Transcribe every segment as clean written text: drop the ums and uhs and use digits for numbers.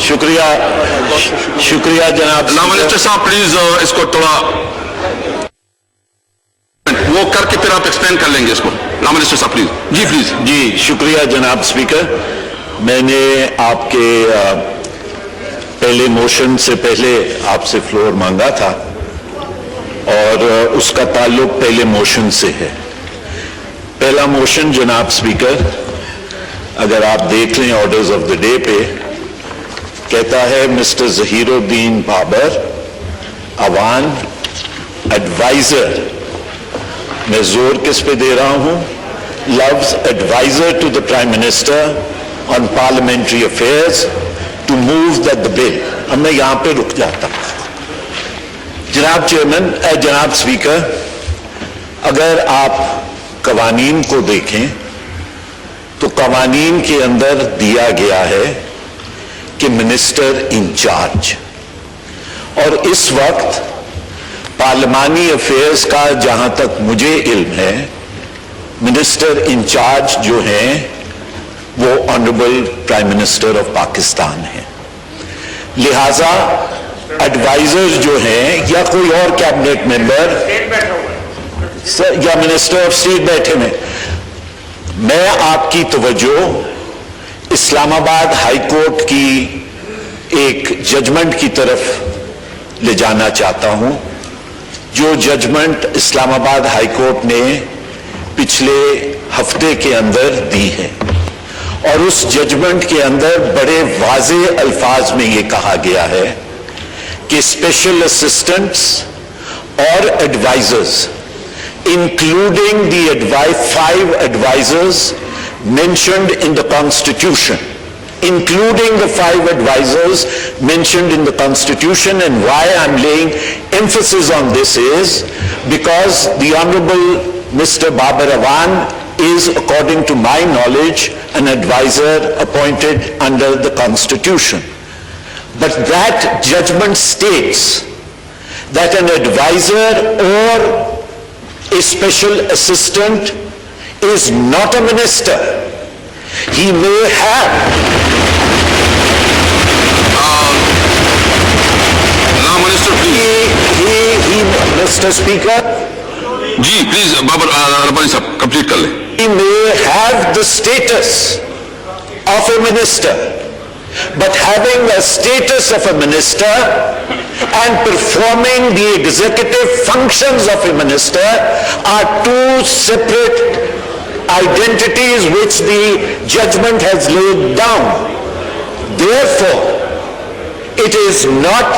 شکریہ جناب. لام منسٹر صاحب پلیز اس کو تھوڑا وہ کر کے پھر آپ ایکسپلین کر لیں گے اس کو. لام منسٹر صاحب پلیز. G please. جی شکریہ جناب اسپیکر. میں نے آپ کے پہلے موشن سے پہلے آپ سے فلور مانگا تھا اور اس کا تعلق پہلے موشن سے ہے. پہلا موشن جناب اسپیکر اگر آپ دیکھ لیں آرڈرز آف دا ڈے پہ کہتا ہے مسٹر ظہیر الدین بابر اوان ایڈوائزر. میں زور کس پہ دے رہا ہوں؟ لفظ adviser to the prime minister on parliamentary affairs to move the bill. اب میں یہاں پہ رک جاتا ہوں. جناب چیئرمین جناب اسپیکر اگر آپ قوانین کو دیکھیں تو قوانین کے اندر دیا گیا ہے کہ منسٹر انچارج، اور اس وقت پارلیمانی افیئرز کا جہاں تک مجھے علم ہے منسٹر انچارج جو ہیں وہ honourable prime minister of Pakistan ہیں. لہذا ایڈوائزر جو ہیں یا کوئی اور کیبنٹ ممبر یا منسٹر آف اسٹیٹ بیٹھے ہیں. میں آپ کی توجہ اسلام آباد ہائی کورٹ کی ایک ججمنٹ کی طرف لے جانا چاہتا ہوں جو ججمنٹ اسلام آباد ہائی کورٹ نے پچھلے ہفتے کے اندر دی ہے. اور اس ججمنٹ کے اندر بڑے واضح الفاظ میں یہ کہا گیا ہے کہ اسپیشل اسسٹنٹس اور advisers including the 5 advisors mentioned in the Constitution, including the 5 advisors mentioned in the Constitution. And why I'm laying emphasis on this is because the Honorable Mr. Babar Awan is, according to my knowledge, an advisor appointed under the Constitution. But that judgment states that an advisor or a special assistant is not a minister. He may have. Now, Minister, please. Mr. Speaker. جی please Babar Rabbani Sahab complete کر لیں. He may have the status of a minister, but having a status of a minister and performing the executive functions of a minister are two separate identities which the judgment has laid down. Therefore, it is not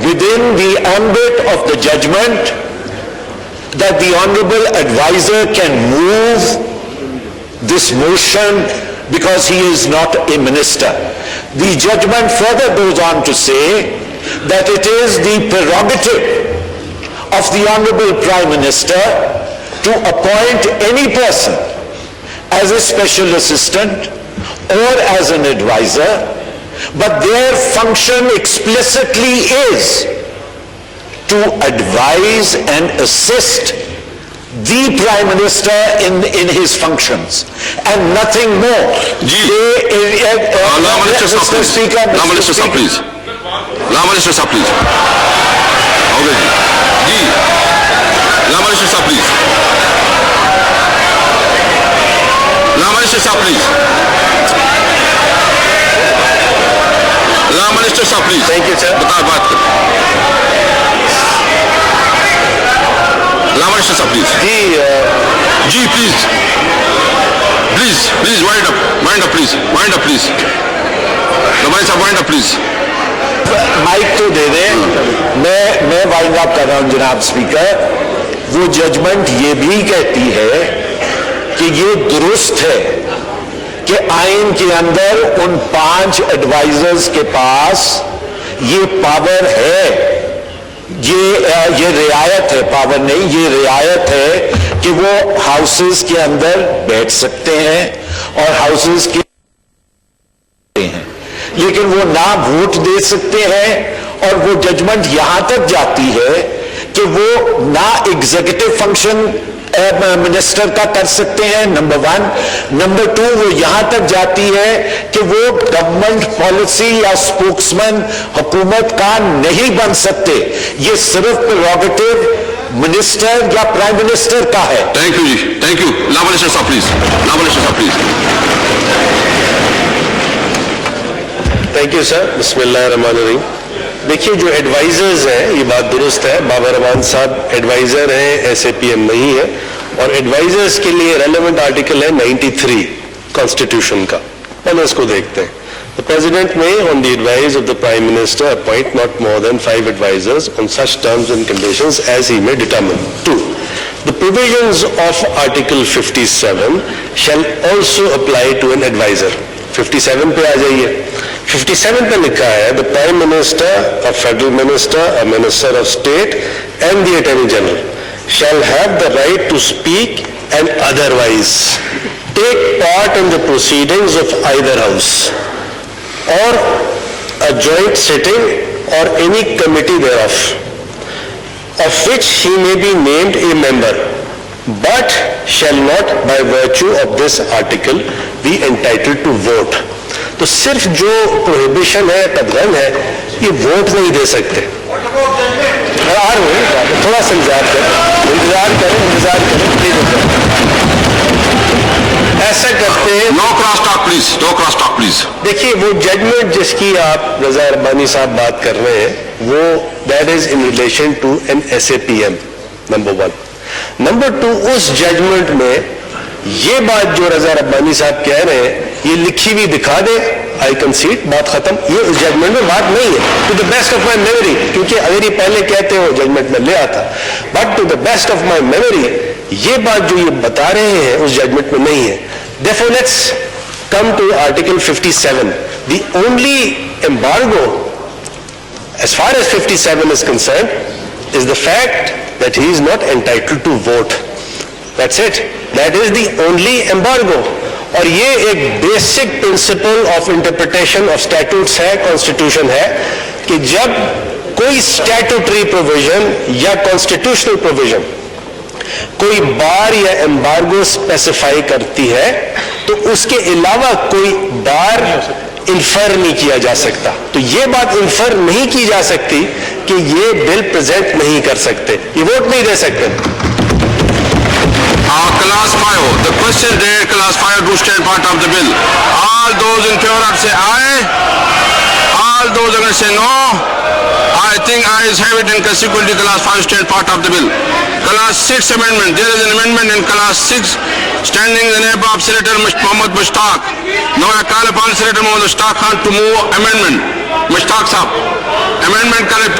within the ambit of the judgment that the Honorable Advisor can move this motion because he is not a minister. The judgment further goes on to say that it is the prerogative of the Honorable Prime Minister to appoint any person as a special assistant or as an advisor, but their function explicitly is to advise and assist the Prime Minister in his functions and nothing more. Mr. Speaker, Minister Sahab, please. Minister Sahab, please. Okay. Ji. Minister Sahab, please. Minister Sahab, please. Minister Sahab, please. Thank you, sir. بتا بات کر. Minister Sahab, please. Ji, please. Please, wind up, please. Wind up, please. Rabani Sahab, wind up, please. Mic تو دے دیں. میں وائنڈ اپ کر رہا ہوں جناب اسپیکر. وہ ججمنٹ یہ بھی کہتی ہے کہ یہ درست ہے کہ آئین کے اندر ان 5 ایڈوائزرز کے پاس یہ پاور ہے. یہ رعایت ہے، پاور نہیں، یہ رعایت ہے کہ وہ ہاؤسز کے اندر بیٹھ سکتے ہیں اور ہاؤسز کے ہیں، لیکن وہ نہ ووٹ دے سکتے ہیں. اور وہ ججمنٹ یہاں تک جاتی ہے کہ وہ نہ ایگزیکٹو فنکشن منسٹر کا کر سکتے ہیں، نمبر 1. نمبر 2 وہ یہاں تک جاتی ہے کہ وہ گورنمنٹ پالیسی یا اسپوکسمین حکومت کا نہیں بن سکتے. یہ صرف پریروگیٹو منسٹر یا پرائم منسٹر کا ہے. تھینک یو جی، تھینک یو. لا منسٹر صاحب پلیز، لا منسٹر صاحب پلیز. Thank you sir. بسم اللہ الرحمن الرحیم. دیکھیے جو ایڈوائزرز ہیں یہ بات درست ہے، بابر رحمان صاحب ایڈوائزر ہیں، ایس اے پی ایم نہیں ہے، اور ایڈوائزرز کے لیے ریلیونٹ آرٹیکل ہے 93 کانسٹیٹیوشن کا. پہلے اس کو دیکھتے ہیں. The President may, on the advice of the Prime Minister, appoint not more than 5 advisors on such terms and conditions as he may determine. 2. The provisions of Article 57 shall also apply to an advisor. 57 پہ آ جائیے. 57 پہ لکھا ہے the Prime Minister, a Federal Minister, a Minister of State and the Attorney General shall have the right to speak and otherwise take part in the proceedings of either house or a joint sitting or any committee thereof, of which he may be named a member, but shall not by virtue of this article be entitled to vote. تو صرف جو prohibition ہے، قدغن ہے، یہ vote نہیں دے سکتے. تھوڑا سا انتظار کریں ایسا کرتے ہیں. No cross talk please, no cross talk please. دیکھیے وہ ججمنٹ جس کی آپ رضا ربانی صاحب بات کر رہے ہیں وہ that is in relation to N S A P M, number 1. Number 2 اس ججمنٹ میں یہ بات جو رضا ربانی صاحب کہہ رہے ہیں یہ لکھی ہوئی دکھا دے، آئی کنسیڈ، بات ختم. یہ اس ججمنٹ میں بات نہیں ہے to the best of my memory, کیونکہ اگر یہ پہلے کہتے ہو ججمنٹ میں لے آتا، but to the best of my memory یہ بات جو یہ بتا رہے ہیں اس ججمنٹ میں نہیں ہے. Therefore, let's come to Article 57. The only embargo, as far as 57 is concerned, is the fact that he is not entitled to vote. That's it. That is the only embargo. اور یہ ایک basic principle of interpretation of statutes ہے، constitution ہے، کہ جب کوئی statutory provision یا constitutional provision کوئی بار یا ایمبارگو اسپیسیفائی کرتی ہے تو اس کے علاوہ کوئی بار انفر نہیں کیا جا سکتا. تو یہ بات انفر نہیں کی جا سکتی کہ یہ بل پریزنٹ نہیں کر سکتے، یہ ووٹ نہیں دے سکتے. Class 5, the question read, Class 5 to stand part of the bill. All those in favor of say aye. All those against say no. I think ayes have it, and consequently Class 5 stand part of the bill. Class 6 amendment. There is an amendment in Class 6 standing in the name of Senator Mohammad Mushtaq. Now I call upon Senator Mohammad Mushtaq Khan to move amendment. Mushtaq Sahab, amendment correct.